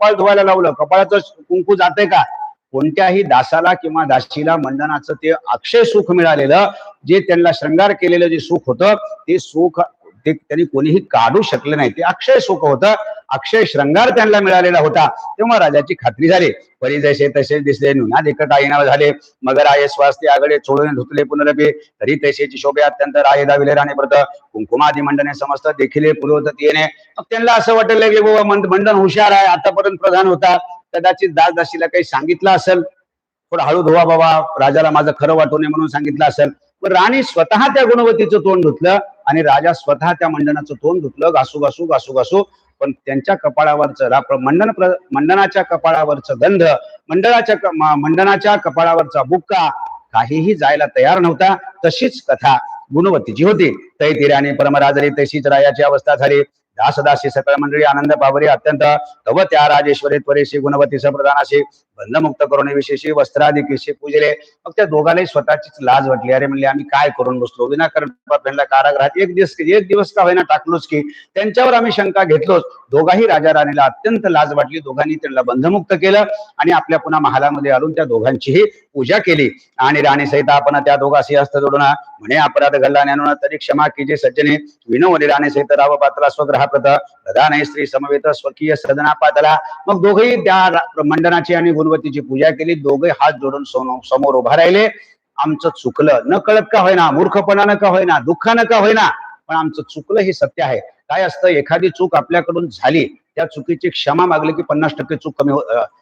कपाळ धुवायला लावलं, कपाळाचं कुंकू जाते का? कोणत्याही दासाला किंवा दासीला मंडनाचं ते अक्षय सुख मिळालेलं, जे त्यांना श्रंगार केलेलं जे सुख होतं ते सुख ते त्यांनी कोणीही काढू शकले नाही. ते अक्षय सुख होतं, अक्षय श्रंगार त्यांना मिळालेला होता. तेव्हा राजाची खात्री झाली. परी जैसे तसे दिसले नुना देखत आईना झाले, मगर आये स्वास्थ्य आगळे चोळून धुतले पुनरपे, तरी तैसेची शोभे अत्यंत राये दाविले राणे व्रत कुंकुमादी मंडने समस्त देखील पूर्वत येणे. मग त्यांना असं वाटलं की बाबा मंडन हुशार आहे, आतापर्यंत प्रधान होता, कदाचित दास दासीला काही सांगितलं असेल, थोडं हळू धुवा बाबा, राजाला माझं खरं वाटू नये म्हणून सांगितलं असेल. पण राणी स्वतः त्या गुणवतीचं तोंड धुतलं आणि राजा स्वतः त्या मंडनाचं तोंड धुतलं, घासू घासू घासू घासू. पण त्यांच्या कपाळावरचं मंडनाच्या कपाळावरचं गंध, मंडनाच्या कपाळावरचा बुक्का काहीही जायला तयार नव्हता. तशीच कथा गुणवतीची होती. तै तीराने परमराजरी तशीच रायाची अवस्था झाली. दासदासी सकळ मंडळी आनंद पावरी अत्यंत. तव त्या राजेश्वरी त्वरेशी गुणवती प्रधानाशी बंधमुक्त करून विशेषी वस्त्रादी किशी पूजले. मग त्या दोघांनाही स्वतःचीच लाज वाटली. अरे म्हणले आम्ही काय करून बसलो, विनाकारण त्यांना कारागृहात एक दिवस का होईना टाकलोच की, त्यांच्यावर आम्ही शंका घेतलोच. दोघाही राजा राणीला अत्यंत लाज वाटली. दोघांनी त्यांना बंधमुक्त केलं आणि आपल्या पुन्हा महालामध्ये आणून त्या दोघांचीही पूजा केली. आणि राणी सहित आपण त्या दोघांशी हस्त जोडून म्हणे अपराध घडला ज्ञानून तरी क्षमा कीजे सज्जने, विनोवली राणी सहित राव पातला स्वग्रह प्रधान स्त्री समवेत स्वकीय सदना पातला. मग दोघेही त्या मंडनाची आणि गुणवतीची पूजा केली. दोघे हात जोडून समोर उभा राहिले. आमचं चुकलं, न कळत का होईना, मूर्खपणानं का होईना, दुःखानं का होईना, पण आमचं चुकलं हे सत्य आहे. काय असतं, एखादी चूक आपल्याकडून झाली, त्या चुकीची क्षमा मागली की 50% चूक कमी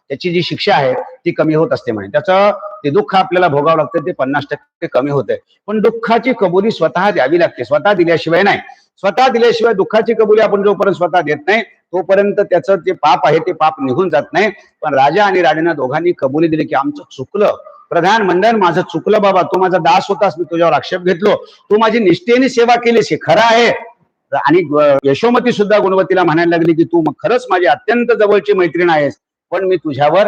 त्याची जी शिक्षा आहे ती कमी होत असते म्हणे. त्याचं ते दुःख आपल्याला भोगावं लागतं, ते 50% कमी होते. पण दुःखाची कबुली स्वतः द्यावी लागते, स्वतः दिल्याशिवाय नाही. स्वतः दिल्याशिवाय दुःखाची कबुली आपण जोपर्यंत स्वतः देत नाही तोपर्यंत त्याचं जे पाप आहे ते पाप निघून जात नाही. पण राजा आणि राणीनं दोघांनी कबुली दिली की आमचं चुकलं, प्रधान मंडन माझं चुकलं बाबा, तू माझा दास होतास, मी तुझ्यावर आक्षेप घेतलो, तू माझी निष्ठेने सेवा केलीस हे खरं आहे. आणि यशोमती सुद्धा गुणवतीला म्हणायला लागली की तू खरंच माझी अत्यंत जवळची मैत्रीण आहेस, पण मी तुझ्यावर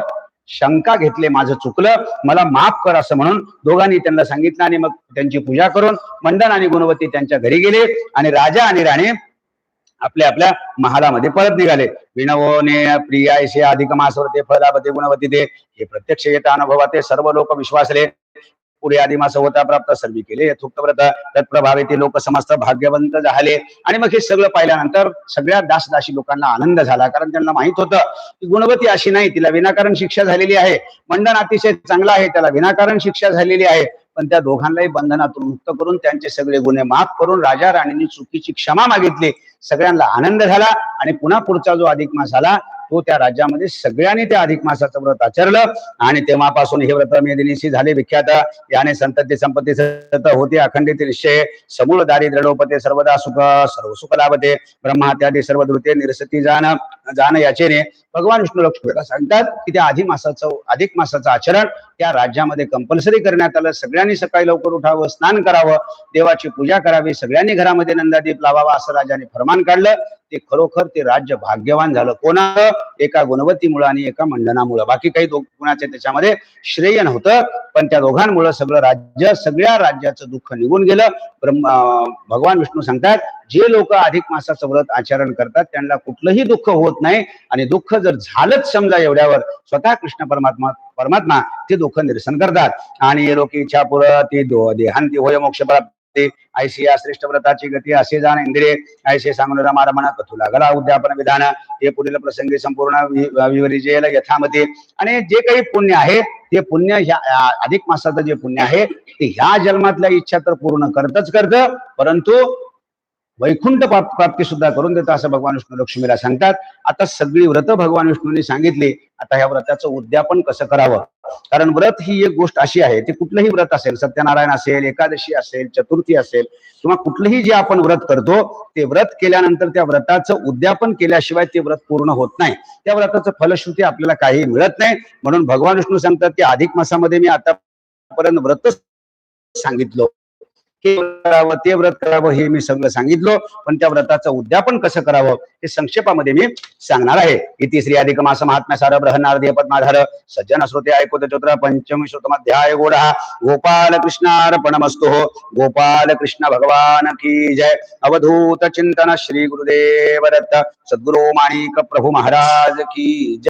शंका घेतले, माझं चुकलं, मला माफ कर असं म्हणून दोघांनी त्यांना सांगितलं. आणि मग त्यांची पूजा करून मंडन आणि गुणवती त्यांच्या घरी गेले आणि राजा आणि राणी आपल्या आपल्या महालामध्ये परत निघाले. विनवोने प्रियायसे अधिक मासवते फलावते गुणवती ते, हे प्रत्यक्ष येता अनुभवाते सर्व लोक विश्वासले. पुढे आदिमास होता प्राप्त सर्व केले यथोक्त व्रत तत्प्रभावे ते लोक समस्त भाग्यवंत झाले. आणि मग हे सगळं पाहिल्यानंतर सगळ्या दासदासी लोकांना आनंद झाला, कारण त्यांना माहित होतं की गुणवती अशी नाही, तिला विनाकारण शिक्षा झालेली आहे. मंडन अतिशय चांगला आहे, त्याला विनाकारण शिक्षा झालेली आहे. पण त्या दोघांनाही बंधनातून मुक्त करून त्यांचे सगळे गुन्हे माफ करून राजा राणींनी चुकीची क्षमा मागितली. सगळ्यांना आनंद झाला आणि पुन्हा पुढचा जो अधिक मास आला तो त्या राज्यामध्ये सगळ्यांनी त्या अधिक मासाचं व्रत आचरलं. आणि तेव्हापासून हे व्रत मेदिनीशी झाले विख्यात. याने संतती संपत्ती सत होते अखंडित निश्चय, समूळ दारिद्र्य लोपते सर्वदा सुख, सर्व सुख लाभते ब्रह्मात्यादी सर्व धृते निरसती जाण याचेने. भगवान विष्णू लक्ष्मीला सांगतात की त्या अधिक मासाचं आचरण त्या राज्यामध्ये कंपल्सरी करण्यात आलं. सगळ्यांनी सकाळी लवकर उठावं, स्नान करावं, देवाची पूजा करावी, सगळ्यांनी घरामध्ये नंदादीप लावावा असं राजाने फरमान काढलं. ते खरोखर ते राज्य भाग्यवान झालं. कोणाचं? एका गुणवतीमुळे आणि एका मंडनामुळे. बाकी काही कोणाचे त्याच्यामध्ये श्रेय नव्हतं, पण त्या दोघांमुळे सगळं राज्य, सगळ्या राज्याचं दुःख निघून गेलं. भगवान विष्णू सांगतात जे लोक अधिक मासाचं व्रत आचरण करतात त्यांना कुठलंही दुःख होत नाही. आणि दुःख जर झालंच समजा एवढ्यावर, स्वतः कृष्ण परमात्मा ते दुःख निरसन करतात. आणि ये लोक इच्छा पुरं ती देहांती होय मोक्ष प्राप्ती, ऐशी या श्रेष्ठ व्रताची गती असे जाण इंद्रिये, ऐसे सांगून रमारमण कथू लागला उद्यापन विधान. हे पुढील प्रसंगी संपूर्ण विवरिजेल यथामती. आणि जे काही पुण्य आहे ते पुण्य ह्या अधिक मासाचं जे पुण्य आहे ते ह्या जन्मातल्या इच्छा तर पूर्ण करतच करतं, परंतु वैकुंठ प्राप्ती सुद्धा करून देतं असं भगवान विष्णू लक्ष्मीला सांगतात. आता सगळी व्रत भगवान विष्णूंनी सांगितली. आता ह्या व्रताचं उद्यापन कसं करावं, कारण व्रत ही एक गोष्ट अशी आहे, ते कुठलंही व्रत असेल, सत्यनारायण असेल, एकादशी असेल, चतुर्थी असेल, किंवा कुठलंही जे आपण व्रत करतो ते व्रत केल्यानंतर त्या व्रताचं उद्यापन केल्याशिवाय ते व्रत पूर्ण होत नाही. त्या व्रताचं फलश्रुती आपल्याला काही मिळत नाही. म्हणून भगवान विष्णू सांगतात की अधिक मासामध्ये मी आतापर्यंत व्रत सांगितलं, हे करावं ते व्रत करावं हे मी सगळं सांगितलं, पण त्या व्रताचं उद्यापन कसं करावं हे संक्षेपामध्ये मी सांगणार आहे. इति श्री अधिक मास महात्म्य सार बृहन्नारदीय पद्माधर सज्जन श्रोते ऐकूत चतुर पंचमी श्रुतमध्याय गोडा. गोपाल कृष्णार्पणमस्तु. गोपाल कृष्ण भगवान की जय. अवधूत चिंतन श्री गुरुदेव दत्त. सद्गुरु माणिक प्रभु महाराज की जय.